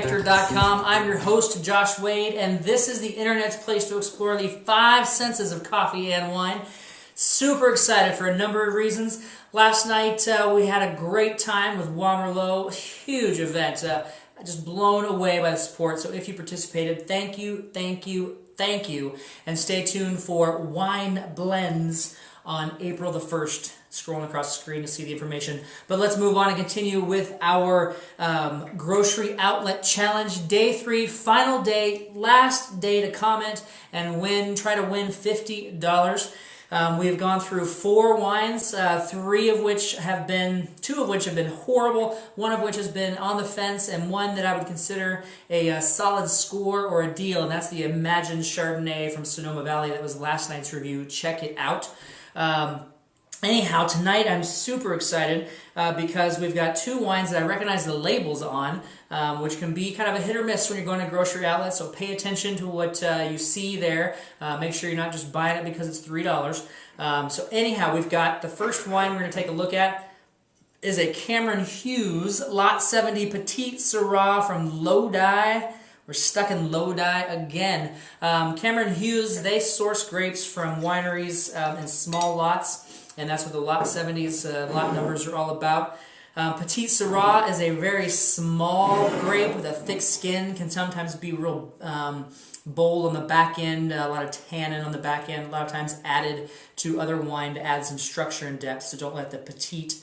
winenectar.com. I'm your host, Josh Wade, and this is the internet's place to explore the five senses of coffee and wine. Super excited for a number of reasons. Last night we had a great time with Bois Merlot, huge event. Just blown away by the support. So if you participated, thank you, thank you, thank you. And stay tuned for Wine Blends on April the 1st. Scrolling across the screen to see the information. But let's move on and continue with our grocery outlet challenge. Day 3, final day, last day to comment and win. Try to win $50. We have gone through 4 wines, 2 of which have been horrible, 1 of which has been on the fence, and 1 that I would consider a solid score or a deal, and that's the Imagine Chardonnay from Sonoma Valley. That was last night's review. Check it out. Anyhow, tonight I'm super excited because we've got 2 wines that I recognize the labels on, which can be kind of a hit or miss when you're going to grocery outlets, so pay attention to what you see there. Make sure you're not just buying it because it's $3. So anyhow, we've got the first wine we're going to take a look at is a Cameron Hughes Lot 70 Petite Syrah from Lodi. We're stuck in Lodi again. Cameron Hughes, they source grapes from wineries in small lots, and that's what the Lot 70's lot numbers are all about. Petite Syrah is a very small grape with a thick skin, can sometimes be real bold on the back end, a lot of tannin on the back end, a lot of times added to other wine to add some structure and depth, so don't let the petite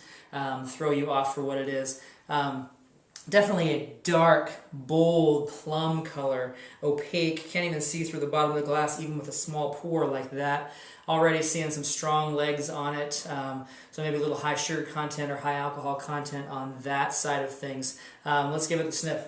throw you off for what it is. Definitely a dark, bold plum color, opaque, can't even see through the bottom of the glass even with a small pour like that. Already seeing some strong legs on it, so maybe a little high sugar content or high alcohol content on that side of things. Let's give it a sniff.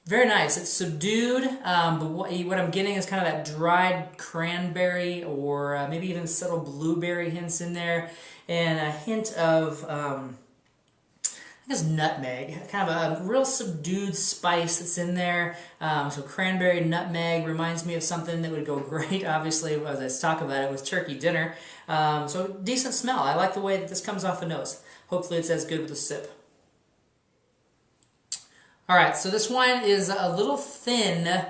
Very nice. It's subdued, but what I'm getting is kind of that dried cranberry or maybe even subtle blueberry hints in there, and a hint of I guess nutmeg, kind of a real subdued spice that's in there. So cranberry, nutmeg reminds me of something that would go great, obviously, as I talk about it, with turkey dinner. So decent smell. I like the way that this comes off the nose. Hopefully it's as good with a sip. All right, so this wine is a little thin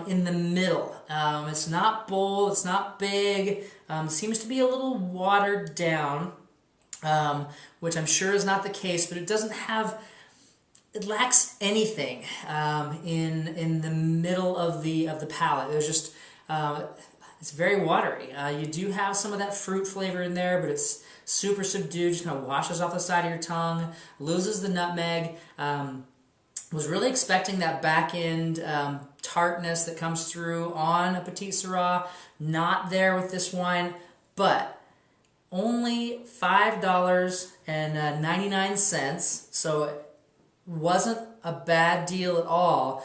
in the middle. It's not bold, it's not big, seems to be a little watered down. Which I'm sure is not the case, but it doesn't have, it lacks anything in the middle of the palate. There's just, it's very watery. You do have some of that fruit flavor in there, but it's super subdued, just kind of washes off the side of your tongue, loses the nutmeg. Was really expecting that back end tartness that comes through on a Petite Syrah. Not there with this wine, but only $5.99, so it wasn't a bad deal at all.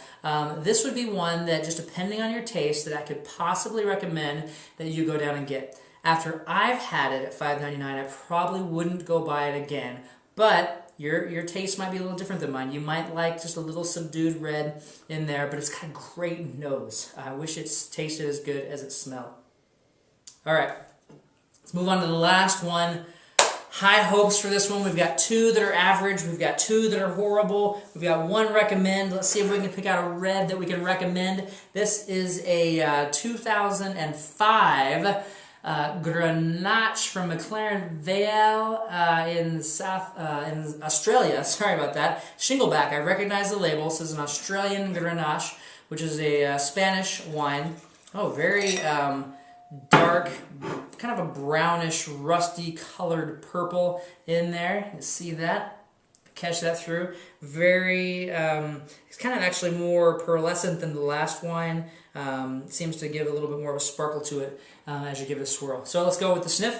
This would be one that, just depending on your taste, that I could possibly recommend that you go down and get. After I've had it at $5.99, I probably wouldn't go buy it again, but your taste might be a little different than mine. You might like just a little subdued red in there, but it's got a great nose. I wish it tasted as good as it smelled. All right. Let's move on to the last one. High hopes for this one. We've got 2 that are average. We've got 2 that are horrible. We've got 1 recommend. Let's see if we can pick out a red that we can recommend. This is a 2005 Grenache from McLaren Vale in Australia. Sorry about that. Shingleback. I recognize the label. This is an Australian Grenache, which is a Spanish wine. Oh, very dark, kind of a brownish, rusty colored purple in there. You see that? Catch that through. Very, it's kind of actually more pearlescent than the last wine. Seems to give a little bit more of a sparkle to it as you give it a swirl. So let's go with the sniff.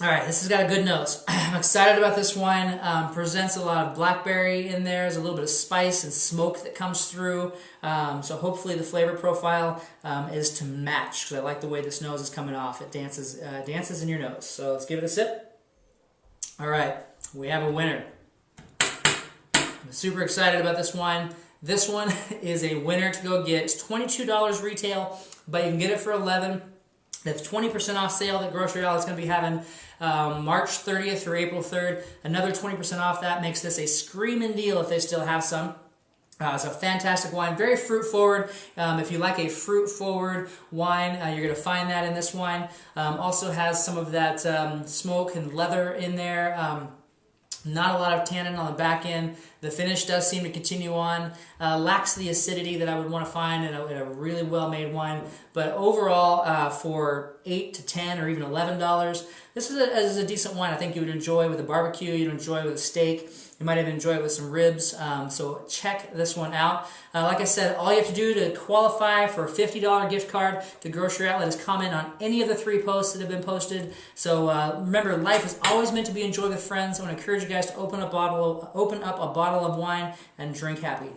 All right, this has got a good nose. I'm excited about this wine. Presents a lot of blackberry in there. There's a little bit of spice and smoke that comes through. So hopefully the flavor profile is to match, because I like the way this nose is coming off. It dances in your nose. So let's give it a sip. All right, we have a winner. I'm super excited about this wine. This one is a winner to go get. It's $22 retail, but you can get it for $11. The 20% off sale that Grocery Outlet is going to be having March 30th through April 3rd. Another 20% off that makes this a screaming deal if they still have some. It's a fantastic wine, very fruit forward. If you like a fruit forward wine, you're going to find that in this wine. Also has some of that smoke and leather in there. Not a lot of tannin on the back end. The finish does seem to continue on. Lacks the acidity that I would want to find in a really well-made wine. But overall, for $8 to $10 or even $11, this is a decent wine. I think you would enjoy with a barbecue. You'd enjoy it with a steak. You might even enjoy it with some ribs. So check this one out. Like I said, all you have to do to qualify for a $50 gift card to Grocery Outlet is comment on any of the 3 posts that have been posted. So remember, life is always meant to be enjoyed with friends. I want to encourage you guys to open up a bottle of wine and drink happy.